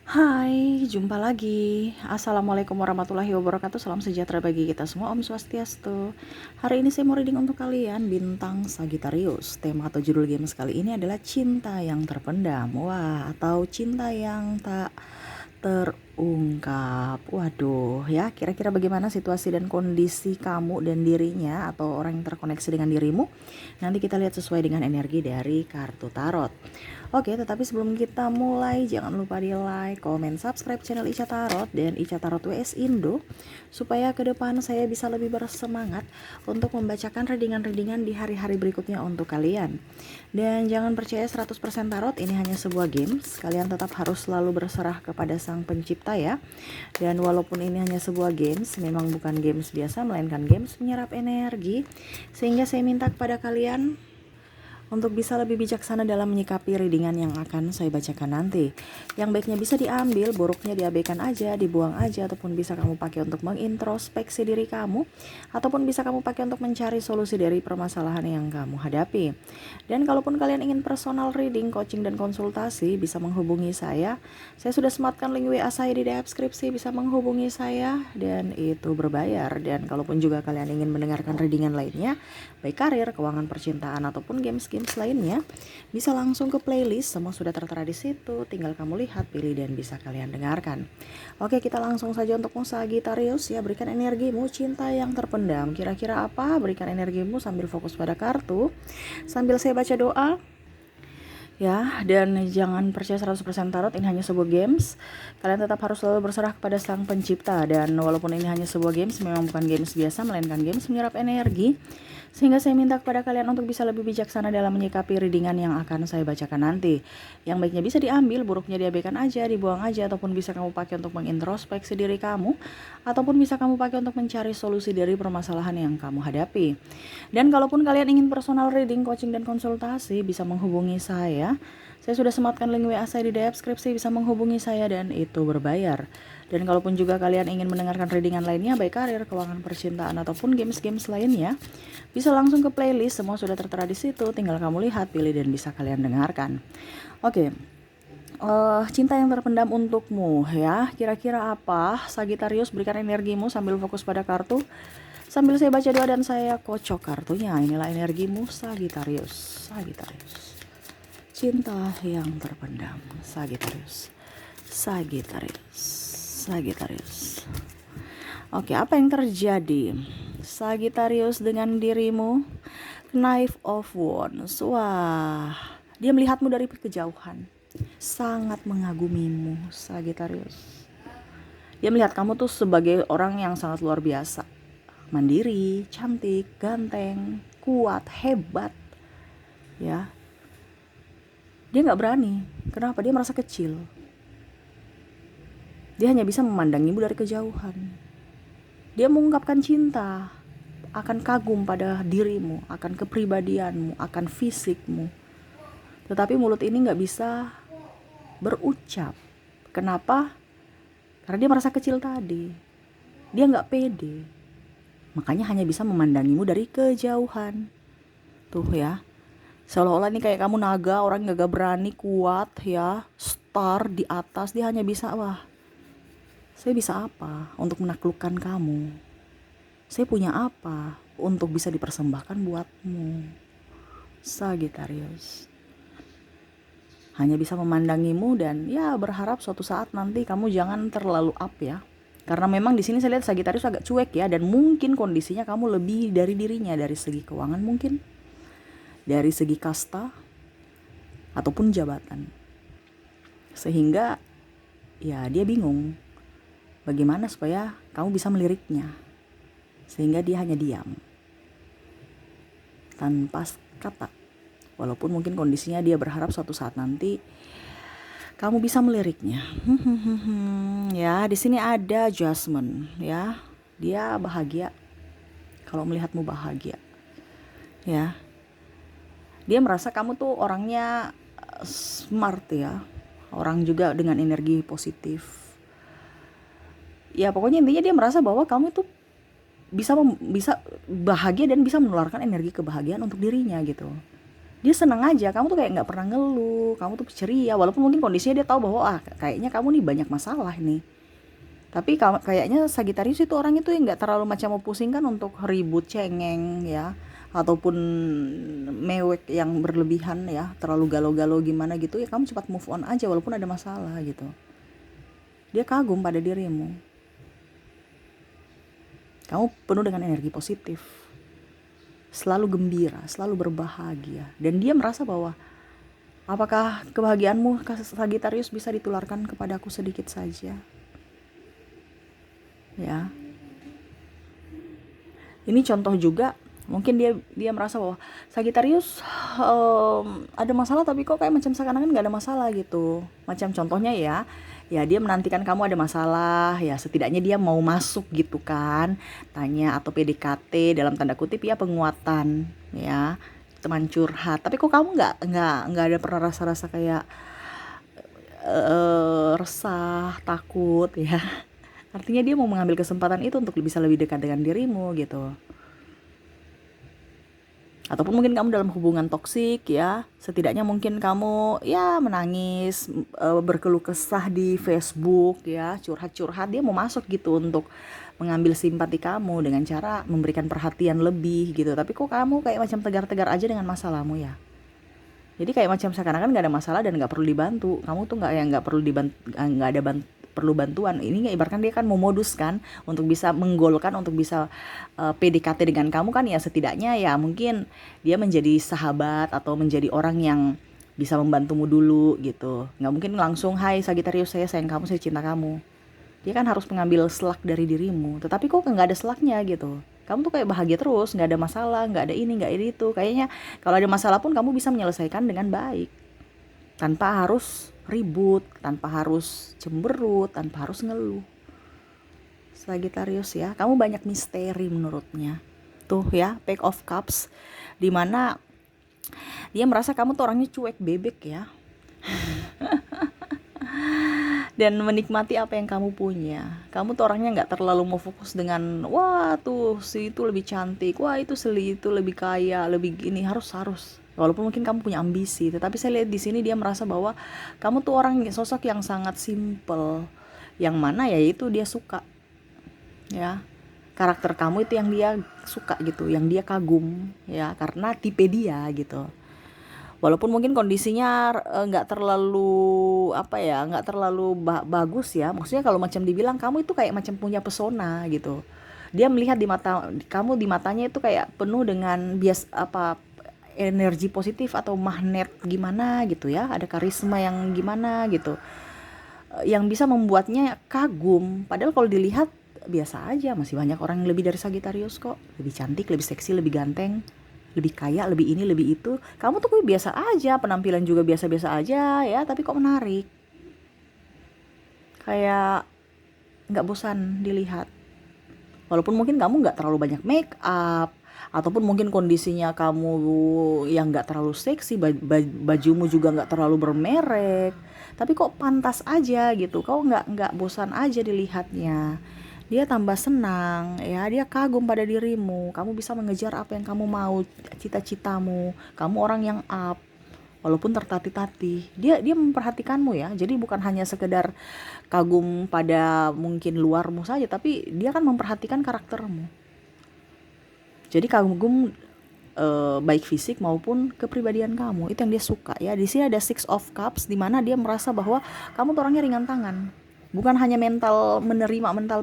Hai, jumpa lagi. Assalamualaikum warahmatullahi wabarakatuh. Salam sejahtera bagi kita semua. Om Swastiastu. Hari ini saya mau reading untuk kalian bintang Sagittarius. Tema atau judul game kali ini adalah cinta yang terpendam. Wah, atau cinta yang tak terungkap. Waduh, ya kira-kira bagaimana situasi dan kondisi kamu dan dirinya atau orang yang terkoneksi dengan dirimu? Nanti kita lihat sesuai dengan energi dari kartu tarot. Oke, tetapi sebelum kita mulai, jangan lupa di like, komen, subscribe channel Ica Tarot dan Ica Tarot WS Indo, supaya ke depan saya bisa lebih bersemangat untuk membacakan readingan-readingan di hari-hari berikutnya untuk kalian. Dan jangan percaya 100% tarot, ini hanya sebuah games. Kalian tetap harus selalu berserah kepada Sang Pencipta ya. Dan walaupun ini hanya sebuah games, memang bukan games biasa, melainkan games menyerap energi. Sehingga saya minta kepada kalian untuk bisa lebih bijaksana dalam menyikapi readingan yang akan saya bacakan nanti. Yang baiknya bisa diambil, buruknya diabaikan aja, dibuang aja, ataupun bisa kamu pakai untuk mengintrospeksi diri kamu, ataupun bisa kamu pakai untuk mencari solusi dari permasalahan yang kamu hadapi. Dan kalaupun kalian ingin personal reading, coaching, dan konsultasi, bisa menghubungi saya. Saya sudah sematkan link WA saya di deskripsi, bisa menghubungi saya, dan itu berbayar. Dan kalaupun juga kalian ingin mendengarkan readingan lainnya, baik karir, keuangan, percintaan, ataupun games lainnya, bisa langsung ke playlist, semua sudah tertera di situ, tinggal kamu lihat, pilih, dan bisa kalian dengarkan. Oke, kita langsung saja untuk Sagittarius ya. Berikan energimu, cinta yang terpendam. Kira-kira apa? Berikan energimu sambil fokus pada kartu, sambil saya baca doa ya. Dan jangan percaya 100% tarot, ini hanya sebuah games. Kalian tetap harus selalu berserah kepada Sang Pencipta. Dan walaupun ini hanya sebuah games, memang bukan games biasa, melainkan games menyerap energi. Sehingga saya minta kepada kalian untuk bisa lebih bijaksana dalam menyikapi readingan yang akan saya bacakan nanti. Yang baiknya bisa diambil, buruknya diabaikan aja, dibuang aja, ataupun bisa kamu pakai untuk mengintrospeksi diri kamu, ataupun bisa kamu pakai untuk mencari solusi dari permasalahan yang kamu hadapi. Dan kalaupun kalian ingin personal reading, coaching, dan konsultasi, bisa menghubungi saya. Saya sudah sematkan link WA saya di deskripsi, bisa menghubungi saya dan itu berbayar. Dan kalaupun juga kalian ingin mendengarkan readingan lainnya, baik karir, keuangan, percintaan, ataupun games lainnya, bisa langsung ke playlist, semua sudah tertera di situ, tinggal kamu lihat, pilih, dan bisa kalian dengarkan. Oke. Cinta yang terpendam untukmu ya. Kira-kira apa? Sagittarius, berikan energimu sambil fokus pada kartu. Sambil saya baca doa dan saya kocok kartunya. Inilah energimu Sagittarius. Sagittarius. Cinta yang terpendam. Sagittarius. Sagittarius. Sagittarius. Oke, apa yang terjadi? Sagittarius dengan dirimu. Knife of Wands. Wah, dia melihatmu dari kejauhan. Sangat mengagumimu, Sagittarius. Dia melihat kamu tuh sebagai orang yang sangat luar biasa. Mandiri, cantik, ganteng, kuat, hebat. Ya. Dia nggak berani. Kenapa? Dia merasa kecil. Dia hanya bisa memandangimu dari kejauhan. Dia mengungkapkan cinta, akan kagum pada dirimu, akan kepribadianmu, akan fisikmu. Tetapi mulut ini nggak bisa berucap. Kenapa? Karena dia merasa kecil tadi. Dia nggak pede. Makanya hanya bisa memandangimu dari kejauhan. Tuh ya. Seolah-olah ini kayak kamu naga, orang yang gak berani, kuat ya, star di atas. Dia hanya bisa, wah, saya bisa apa untuk menaklukkan kamu? Saya punya apa untuk bisa dipersembahkan buatmu? Sagittarius. Hanya bisa memandangimu dan ya berharap suatu saat nanti kamu jangan terlalu up ya. Karena memang di sini saya lihat Sagittarius agak cuek ya, dan mungkin kondisinya kamu lebih dari dirinya, dari segi keuangan mungkin, dari segi kasta ataupun jabatan. Sehingga ya dia bingung bagaimana supaya kamu bisa meliriknya. Sehingga dia hanya diam tanpa kata. Walaupun mungkin kondisinya dia berharap suatu saat nanti kamu bisa meliriknya. Ya, di sini ada Jasmine ya. Dia bahagia kalau melihatmu bahagia. Ya. Dia merasa kamu tuh orangnya smart ya. Orang juga dengan energi positif. Ya, pokoknya intinya dia merasa bahwa kamu tuh bisa bahagia dan bisa menularkan energi kebahagiaan untuk dirinya gitu. Dia seneng aja, kamu tuh kayak nggak pernah ngeluh, kamu tuh ceria, walaupun mungkin kondisinya dia tahu bahwa kayaknya kamu nih banyak masalah nih. Tapi kayaknya Sagittarius itu orang itu yang nggak terlalu macam mau pusingkan untuk ribut, cengeng ya, ataupun mewek yang berlebihan ya, terlalu galau-galau gimana gitu ya. Kamu cepat move on aja walaupun ada masalah gitu. Dia kagum pada dirimu. Kamu penuh dengan energi positif, selalu gembira, selalu berbahagia, dan dia merasa bahwa apakah kebahagiaanmu Sagittarius bisa ditularkan kepadaku sedikit saja ya. Ini contoh juga, mungkin dia merasa bahwa Sagittarius ada masalah tapi kok kayak macam seakan-akan nggak ada masalah gitu. Macam contohnya ya dia menantikan kamu ada masalah, ya setidaknya dia mau masuk gitu kan, tanya atau PDKT dalam tanda kutip ya, penguatan ya, teman curhat. Tapi kok kamu nggak ada pernah rasa-rasa kayak resah, takut ya. Artinya dia mau mengambil kesempatan itu untuk bisa lebih dekat dengan dirimu gitu. Ataupun mungkin kamu dalam hubungan toksik ya, setidaknya mungkin kamu ya menangis, berkeluh kesah di Facebook ya, curhat-curhat, dia mau masuk gitu untuk mengambil simpati kamu dengan cara memberikan perhatian lebih gitu. Tapi kok kamu kayak macam tegar-tegar aja dengan masalahmu ya. Jadi kayak macam seakan-akan nggak ada masalah dan nggak perlu dibantu. Kamu tuh nggak perlu dibantu, nggak ada perlu bantuan. Ini ibaratkan dia kan memoduskan untuk bisa menggolkan, untuk bisa PDKT dengan kamu kan ya, setidaknya ya mungkin dia menjadi sahabat atau menjadi orang yang bisa membantumu dulu gitu. Nggak mungkin langsung, hai Sagittarius, saya sayang kamu, saya cinta kamu. Dia kan harus mengambil selak dari dirimu. Tetapi kok nggak ada selaknya gitu. Kamu tuh kayak bahagia terus, nggak ada masalah, nggak ada ini, nggak ada itu. Kayaknya kalau ada masalah pun kamu bisa menyelesaikan dengan baik, tanpa harus ribut, tanpa harus cemberut, tanpa harus ngeluh. Sagittarius ya, kamu banyak misteri menurutnya. Tuh ya, Page of Cups, dimana dia merasa kamu tuh orangnya cuek bebek ya. Dan menikmati apa yang kamu punya. Kamu tuh orangnya nggak terlalu mau fokus dengan wah tuh si itu lebih cantik, wah itu si itu lebih kaya, lebih gini, harus. Walaupun mungkin kamu punya ambisi, tetapi saya lihat di sini dia merasa bahwa kamu tuh orang sosok yang sangat simple, yang mana ya itu dia suka ya. Karakter kamu itu yang dia suka gitu, yang dia kagum ya, karena tipe dia gitu. Walaupun mungkin kondisinya nggak terlalu nggak terlalu bagus ya, maksudnya kalau macam dibilang kamu itu kayak macam punya pesona gitu. Dia melihat di mata kamu, di matanya itu kayak penuh dengan energi positif atau magnet gimana gitu ya, ada karisma yang gimana gitu, yang bisa membuatnya kagum. Padahal kalau dilihat biasa aja, masih banyak orang yang lebih dari Sagittarius kok, lebih cantik, lebih seksi, lebih ganteng, lebih kaya, lebih ini, lebih itu. Kamu tuh biasa aja, penampilan juga biasa-biasa aja ya, tapi kok menarik. Kayak nggak bosan dilihat. Walaupun mungkin kamu nggak terlalu banyak make up, ataupun mungkin kondisinya kamu yang nggak terlalu seksi, bajumu juga nggak terlalu bermerek, tapi kok pantas aja gitu. Kau nggak bosan aja dilihatnya. Dia tambah senang ya, dia kagum pada dirimu, kamu bisa mengejar apa yang kamu mau, cita-citamu, kamu orang yang up, walaupun tertatih-tatih. Dia memperhatikanmu ya, jadi bukan hanya sekedar kagum pada mungkin luarmu saja, tapi dia kan memperhatikan karaktermu. Jadi kagum baik fisik maupun kepribadian kamu, itu yang dia suka ya. Di sini ada Six of Cups, di mana dia merasa bahwa kamu tuh orangnya ringan tangan. Bukan hanya mental menerima, mental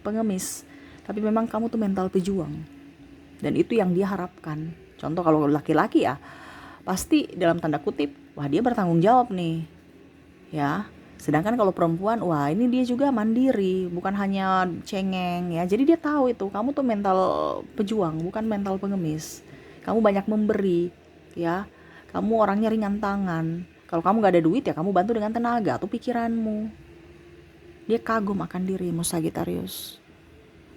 pengemis, tapi memang kamu tuh mental pejuang. Dan itu yang dia harapkan. Contoh kalau laki-laki ya, pasti dalam tanda kutip, wah dia bertanggung jawab nih. Ya. Sedangkan kalau perempuan, wah ini dia juga mandiri, bukan hanya cengeng ya. Jadi dia tahu itu, kamu tuh mental pejuang, bukan mental pengemis. Kamu banyak memberi, ya. Kamu orangnya ringan tangan. Kalau kamu gak ada duit ya kamu bantu dengan tenaga atau pikiranmu. Dia kagum akan dirimu Sagittarius.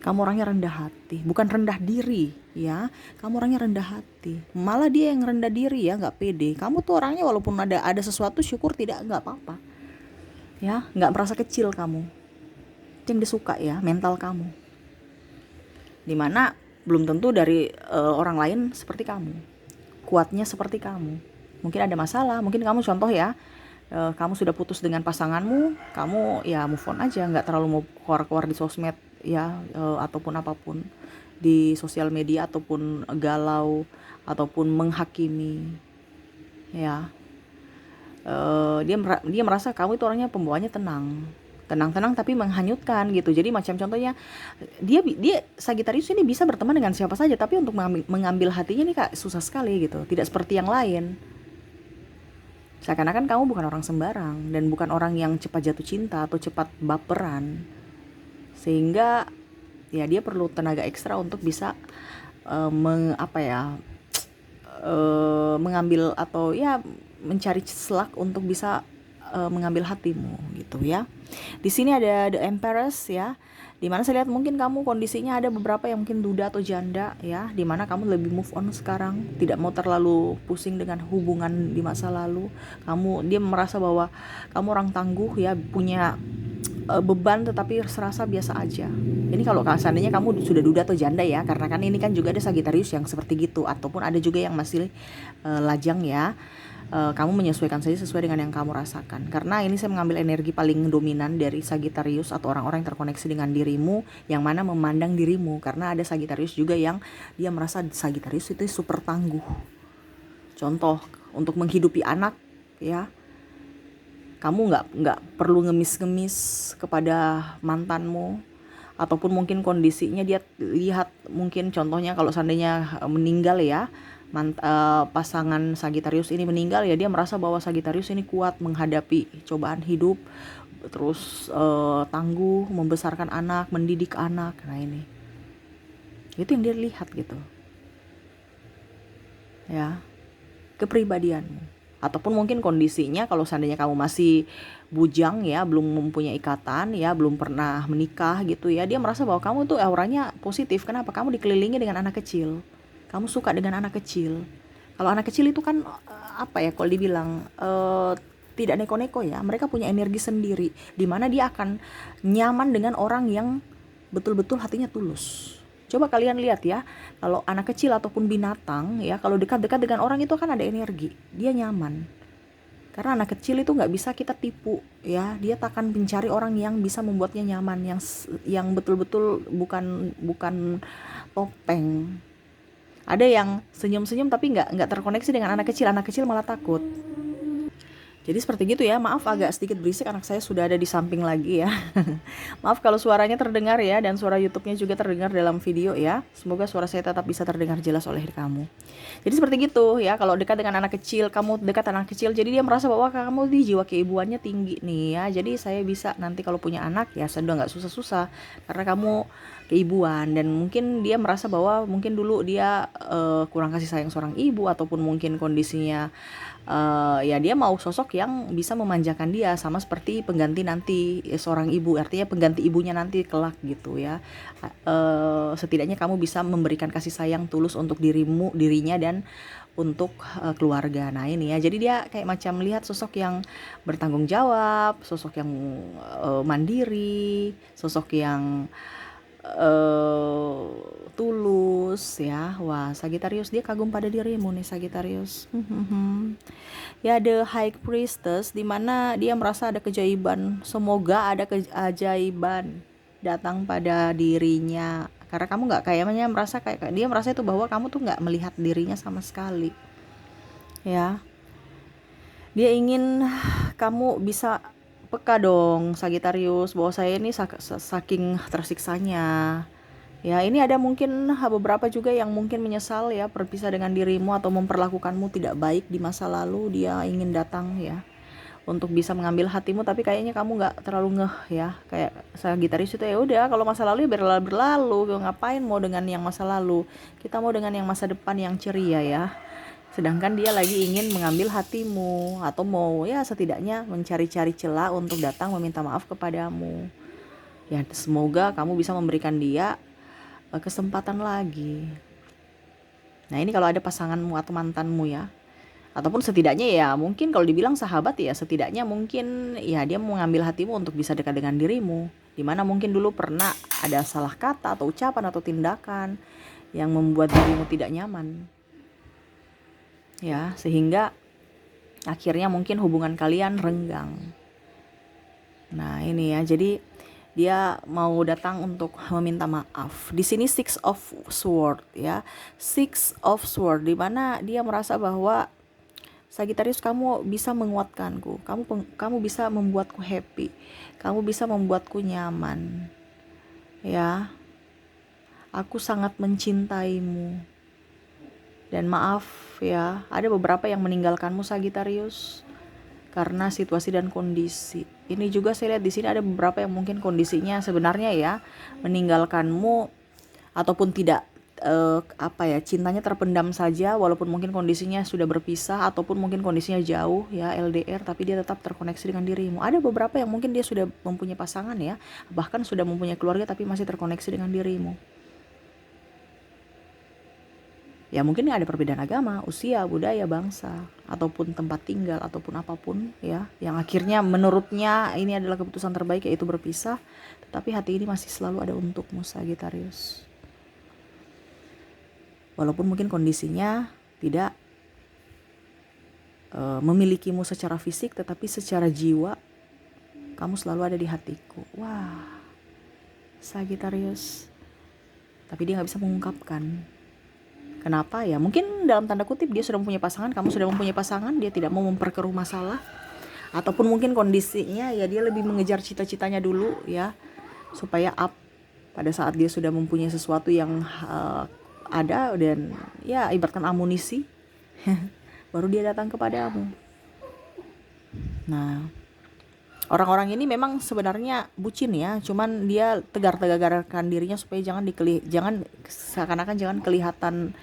Kamu orangnya rendah hati, bukan rendah diri ya. Kamu orangnya rendah hati. Malah dia yang rendah diri ya, nggak pede. Kamu tuh orangnya walaupun ada sesuatu syukur, tidak, nggak apa-apa. Ya, nggak merasa kecil kamu. Itu yang disuka ya, mental kamu. Dimana belum tentu dari orang lain seperti kamu. kuatnya seperti kamu. Mungkin ada masalah, mungkin kamu contoh ya, kamu sudah putus dengan pasanganmu, kamu ya move on aja, nggak terlalu mau keluar-keluar di sosmed ya, ataupun apapun di sosial media, ataupun galau, ataupun menghakimi ya. Dia merasa kamu itu orangnya pembawaannya tenang tapi menghanyutkan gitu. Jadi macam contohnya, dia Sagittarius ini bisa berteman dengan siapa saja, tapi untuk mengambil hatinya nih Kak susah sekali gitu. Tidak seperti yang lain. Seakan-akan kamu bukan orang sembarang dan bukan orang yang cepat jatuh cinta atau cepat baperan. Sehingga ya dia perlu tenaga ekstra untuk bisa mengambil atau ya mencari selak untuk bisa mengambil hatimu gitu ya. Di sini ada The Empress ya. Dimana saya lihat mungkin kamu kondisinya ada beberapa yang mungkin duda atau janda ya, dimana kamu lebih move on sekarang, tidak mau terlalu pusing dengan hubungan di masa lalu. Dia merasa bahwa kamu orang tangguh ya, punya beban tetapi serasa biasa aja. Ini kalau seandainya kamu sudah duda atau janda ya, karena kan ini kan juga ada Sagittarius yang seperti gitu, ataupun ada juga yang masih lajang ya. Kamu menyesuaikan saja sesuai dengan yang kamu rasakan. Karena ini saya mengambil energi paling dominan dari Sagittarius atau orang-orang yang terkoneksi dengan dirimu, yang mana memandang dirimu. Karena ada Sagittarius juga yang dia merasa Sagittarius itu super tangguh. Contoh, untuk menghidupi anak ya, kamu nggak perlu ngemis-ngemis kepada mantanmu, ataupun mungkin kondisinya dia lihat, mungkin contohnya kalau seandainya meninggal ya, pasangan Sagittarius ini meninggal ya, dia merasa bahwa Sagittarius ini kuat menghadapi cobaan hidup, terus tangguh membesarkan anak, mendidik anak. Nah ini itu yang dia lihat gitu ya, kepribadianmu. Ataupun mungkin kondisinya kalau seandainya kamu masih bujang ya, belum mempunyai ikatan ya, belum pernah menikah gitu ya, dia merasa bahwa kamu tuh auranya positif. Kenapa? Kamu dikelilingi dengan anak kecil, kamu suka dengan anak kecil. Kalau anak kecil itu kan kalau dibilang tidak neko-neko ya, mereka punya energi sendiri, dimana dia akan nyaman dengan orang yang betul-betul hatinya tulus. Coba kalian lihat ya, kalau anak kecil ataupun binatang ya, kalau dekat-dekat dengan orang itu kan ada energi, dia nyaman. Karena anak kecil itu nggak bisa kita tipu ya, dia akan mencari orang yang bisa membuatnya nyaman, yang betul-betul bukan topeng. Ada yang senyum-senyum tapi nggak terkoneksi dengan anak kecil malah takut. Jadi seperti gitu ya, maaf agak sedikit berisik, anak saya sudah ada di samping lagi ya. Maaf kalau suaranya terdengar ya, dan suara YouTube-nya juga terdengar dalam video ya. Semoga suara saya tetap bisa terdengar jelas oleh kamu. Jadi seperti gitu ya, kalau dekat dengan anak kecil, kamu dekat anak kecil, jadi dia merasa bahwa kamu di jiwa keibuannya tinggi nih ya. Jadi saya bisa nanti kalau punya anak ya, sudah nggak susah-susah karena kamu keibuan. Dan mungkin dia merasa bahwa mungkin dulu dia kurang kasih sayang seorang ibu, ataupun mungkin kondisinya ya dia mau sosok yang bisa memanjakan dia, sama seperti pengganti nanti seorang ibu, artinya pengganti ibunya nanti kelak gitu ya. Setidaknya kamu bisa memberikan kasih sayang tulus untuk dirinya dan untuk keluarga. Nah ini ya, jadi dia kayak macam melihat sosok yang bertanggung jawab, sosok yang mandiri, sosok yang tulus ya. Wah, Sagittarius dia kagum pada dirimu nih Sagittarius. Ya, The High Priestess, dimana dia merasa ada keajaiban. Semoga ada keajaiban datang pada dirinya, karena kamu nggak kayaknya merasa kayak dia merasa itu bahwa kamu tuh nggak melihat dirinya sama sekali ya. Dia ingin kamu bisa peka dong Sagittarius, bahwa saya ini saking tersiksanya ya. Ini ada mungkin beberapa juga yang mungkin menyesal ya berpisah dengan dirimu atau memperlakukanmu tidak baik di masa lalu. Dia ingin datang ya untuk bisa mengambil hatimu, tapi kayaknya kamu nggak terlalu ngeh ya. Kayak Sagittarius itu ya udah, kalau masa lalu ya berlalu, ngapain mau dengan yang masa lalu, kita mau dengan yang masa depan yang ceria ya. Sedangkan dia lagi ingin mengambil hatimu, atau mau ya setidaknya mencari-cari celah untuk datang meminta maaf kepadamu ya. Semoga kamu bisa memberikan dia kesempatan lagi. Nah ini kalau ada pasanganmu atau mantanmu ya, ataupun setidaknya ya mungkin kalau dibilang sahabat ya, setidaknya mungkin ya dia mau mengambil hatimu untuk bisa dekat dengan dirimu, dimana mungkin dulu pernah ada salah kata atau ucapan atau tindakan yang membuat dirimu tidak nyaman. ya, sehingga akhirnya mungkin hubungan kalian renggang. Nah ini ya, jadi dia mau datang untuk meminta maaf. Di sini Six of Sword ya, Six of Sword, di mana dia merasa bahwa Sagittarius, kamu bisa menguatkanku, kamu bisa membuatku happy, kamu bisa membuatku nyaman, ya. Aku sangat mencintaimu. Dan maaf ya, ada beberapa yang meninggalkanmu Sagittarius karena situasi dan kondisi. Ini juga saya lihat di sini ada beberapa yang mungkin kondisinya sebenarnya ya meninggalkanmu ataupun tidak, cintanya terpendam saja walaupun mungkin kondisinya sudah berpisah ataupun mungkin kondisinya jauh ya, LDR, tapi dia tetap terkoneksi dengan dirimu. Ada beberapa yang mungkin dia sudah mempunyai pasangan ya, bahkan sudah mempunyai keluarga tapi masih terkoneksi dengan dirimu. Ya mungkin ada perbedaan agama, usia, budaya, bangsa, ataupun tempat tinggal, ataupun apapun ya, yang akhirnya menurutnya ini adalah keputusan terbaik, yaitu berpisah. Tetapi hati ini masih selalu ada untukmu Sagittarius. Walaupun mungkin kondisinya tidak memilikimu secara fisik, tetapi secara jiwa kamu selalu ada di hatiku. Wah, Sagittarius. Tapi dia gak bisa mengungkapkan. Kenapa ya? Mungkin dalam tanda kutip dia sudah mempunyai pasangan, kamu sudah mempunyai pasangan, dia tidak mau memperkeruh masalah. Ataupun mungkin kondisinya ya dia lebih mengejar cita-citanya dulu ya, supaya up pada saat dia sudah mempunyai sesuatu yang ada dan ya ibaratkan amunisi baru dia datang kepadamu. Nah, orang-orang ini memang sebenarnya bucin ya, cuman dia tegar-tegarkan dirinya supaya jangan seakan-akan jangan kelihatan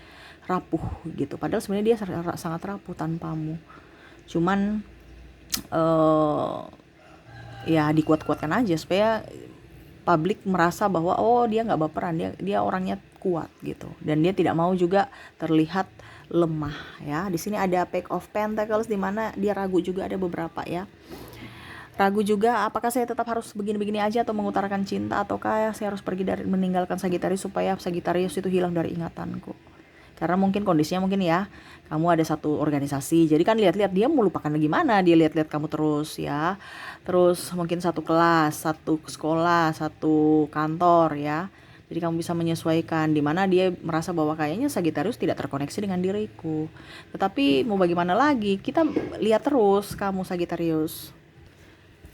rapuh gitu. Padahal sebenarnya dia sangat rapuh tanpamu. Cuman ya dikuat-kuatkan aja supaya publik merasa bahwa oh dia nggak baperan, dia orangnya kuat gitu, dan dia tidak mau juga terlihat lemah ya. Di sini ada Page of Pentacles, di mana dia ragu juga, ada beberapa ya. Ragu juga, apakah saya tetap harus begini-begini aja atau mengutarakan cinta, ataukah saya harus pergi dari meninggalkan Sagittarius supaya Sagittarius itu hilang dari ingatanku. Karena mungkin kondisinya mungkin ya, kamu ada satu organisasi, jadi kan lihat-lihat dia mau lupakan gimana, dia lihat-lihat kamu terus ya. Terus mungkin satu kelas, satu sekolah, satu kantor ya. Jadi kamu bisa menyesuaikan, dimana dia merasa bahwa kayaknya Sagittarius tidak terkoneksi dengan diriku. Tetapi mau bagaimana lagi, kita lihat terus kamu Sagittarius.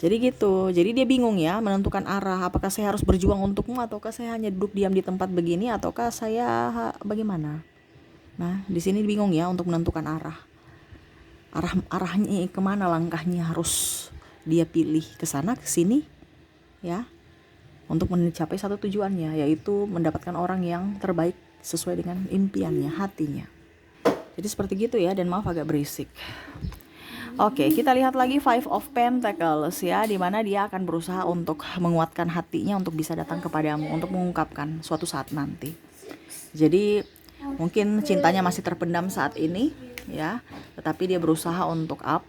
Jadi gitu, jadi dia bingung ya menentukan arah, apakah saya harus berjuang untukmu, ataukah saya hanya duduk diam di tempat begini, ataukah saya bagaimana. Nah di sini bingung ya untuk menentukan arahnya kemana, langkahnya harus dia pilih, ke sana ke sini ya, untuk mencapai satu tujuannya, yaitu mendapatkan orang yang terbaik sesuai dengan impiannya, hatinya. Jadi seperti gitu ya, dan maaf agak berisik. Oke, kita lihat lagi Five of Pentacles ya, dimana dia akan berusaha untuk menguatkan hatinya untuk bisa datang kepadamu, untuk mengungkapkan suatu saat nanti. Jadi mungkin cintanya masih terpendam saat ini ya, tetapi dia berusaha untuk up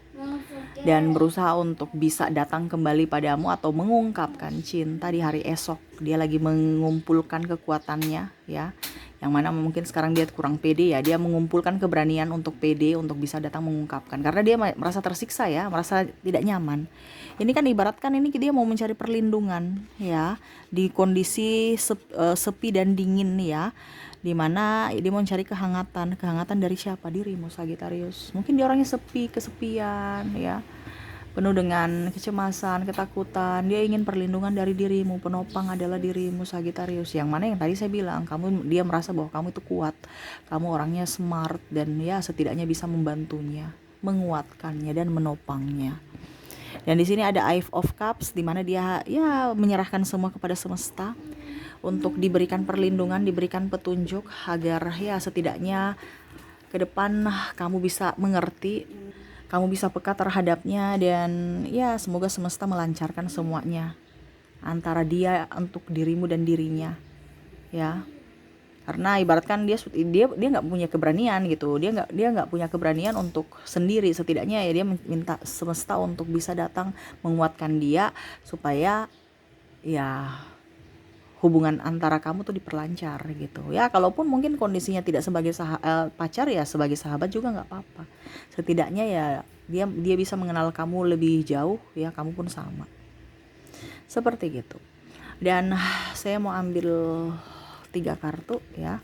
dan berusaha untuk bisa datang kembali padamu atau mengungkapkan cinta di hari esok. Dia lagi mengumpulkan kekuatannya ya, yang mana mungkin sekarang dia kurang pede ya, dia mengumpulkan keberanian untuk pede untuk bisa datang mengungkapkan, karena dia merasa tersiksa ya, merasa tidak nyaman. Ini kan ibaratkan ini dia mau mencari perlindungan ya di kondisi sepi dan dingin ya, dimana dia mau mencari kehangatan dari siapa? Dirimu Sagittarius. Mungkin dia orangnya sepi, kesepian ya, penuh dengan kecemasan, ketakutan. Dia ingin perlindungan dari dirimu, penopang adalah dirimu Sagittarius, yang mana yang tadi saya bilang, dia merasa bahwa kamu itu kuat, kamu orangnya smart, dan ya setidaknya bisa membantunya, menguatkannya dan menopangnya. Dan di sini ada Five of Cups, di mana dia ya menyerahkan semua kepada semesta untuk diberikan perlindungan, diberikan petunjuk agar ya setidaknya ke depan kamu bisa mengerti, kamu bisa peka terhadapnya, dan ya semoga semesta melancarkan semuanya antara dia untuk dirimu dan dirinya ya. Karena ibaratkan dia nggak punya keberanian gitu, dia nggak punya keberanian untuk sendiri, setidaknya ya dia minta semesta untuk bisa datang menguatkan dia supaya ya hubungan antara kamu tuh diperlancar gitu ya. Kalaupun mungkin kondisinya tidak sebagai pacar, ya sebagai sahabat juga nggak apa-apa. Setidaknya ya dia bisa mengenal kamu lebih jauh ya, kamu pun sama, seperti gitu. Dan saya mau ambil 3 kartu ya.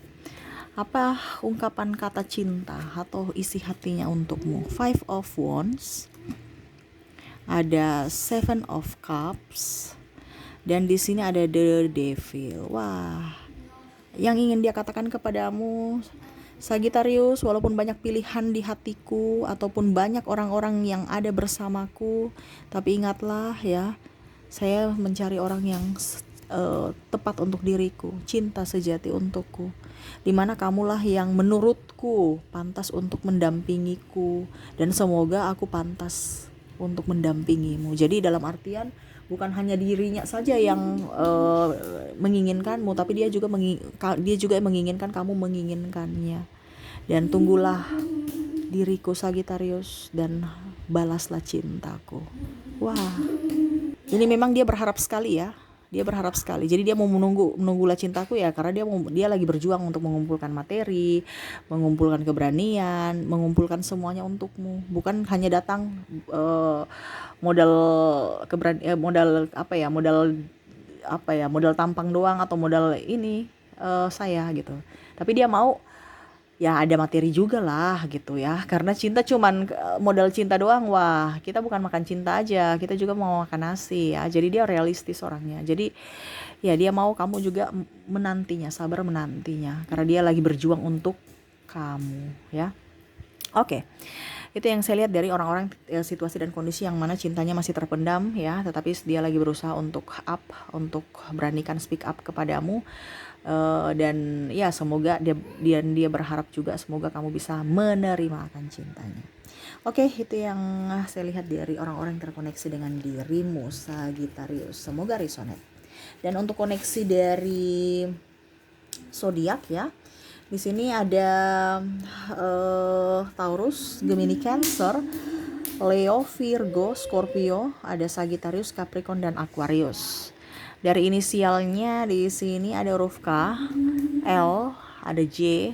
Apa ungkapan kata cinta atau isi hatinya untukmu? 5 of Wands, ada 7 of Cups, dan di sini ada The Devil. Wah, yang ingin dia katakan kepadamu, Sagittarius, walaupun banyak pilihan di hatiku ataupun banyak orang-orang yang ada bersamaku, tapi ingatlah ya, saya mencari orang yang tepat untuk diriku, cinta sejati untukku, dimana kamulah yang menurutku pantas untuk mendampingiku, dan semoga aku pantas untuk mendampingimu. Jadi dalam artian bukan hanya dirinya saja yang menginginkanmu, tapi dia juga menginginkan kamu menginginkannya. Dan tunggulah diriku Sagittarius dan balaslah cintaku. Wah, ini memang dia berharap sekali ya. Dia berharap sekali. Jadi dia mau menunggulah cintaku ya, karena dia lagi berjuang untuk mengumpulkan materi, mengumpulkan keberanian, mengumpulkan semuanya untukmu. Bukan hanya datang modal modal tampang doang atau modal ini saya gitu. Tapi dia mau ya ada materi juga lah gitu ya, karena cinta cuman modal cinta doang, wah kita bukan makan cinta aja, kita juga mau makan nasi ya. Jadi dia realistis orangnya, jadi ya dia mau kamu juga menantinya, sabar menantinya, karena dia lagi berjuang untuk kamu ya. Oke, itu yang saya lihat dari orang-orang situasi dan kondisi yang mana cintanya masih terpendam ya, tetapi dia lagi berusaha untuk beranikan speak up kepadamu. Dan ya semoga dia berharap juga semoga kamu bisa menerima akan cintanya. Oke, itu yang saya lihat dari orang-orang yang terkoneksi dengan dirimu Sagittarius. Semoga resonate. Dan untuk koneksi dari zodiak ya, di sini ada Taurus, Gemini, Cancer, Leo, Virgo, Scorpio, ada Sagittarius, Capricorn, dan Aquarius. Dari inisialnya di sini ada huruf K, L, ada J,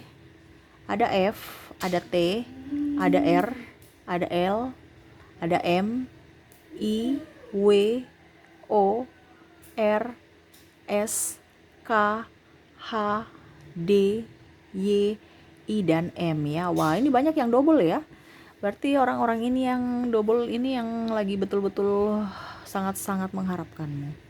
ada F, ada T, ada R, ada L, ada M, I, W, O, R, S, K, H, D, Y, I, dan M ya. Wah, ini banyak yang double ya. Berarti orang-orang ini yang double ini yang lagi betul-betul sangat-sangat mengharapkanmu.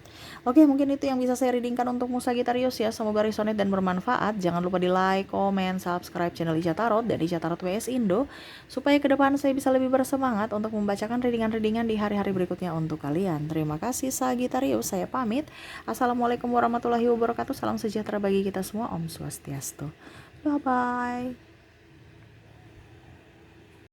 Oke, mungkin itu yang bisa saya readingkan untukmu Sagittarius ya. Semoga resonate dan bermanfaat. Jangan lupa di like, comment, subscribe channel Ica Tarot dan Ica Tarot WS Indo, supaya ke depan saya bisa lebih bersemangat untuk membacakan readingan-readingan di hari-hari berikutnya untuk kalian. Terima kasih Sagittarius, saya pamit. Assalamualaikum warahmatullahi wabarakatuh. Salam sejahtera bagi kita semua. Om Swastiastu. Bye-bye.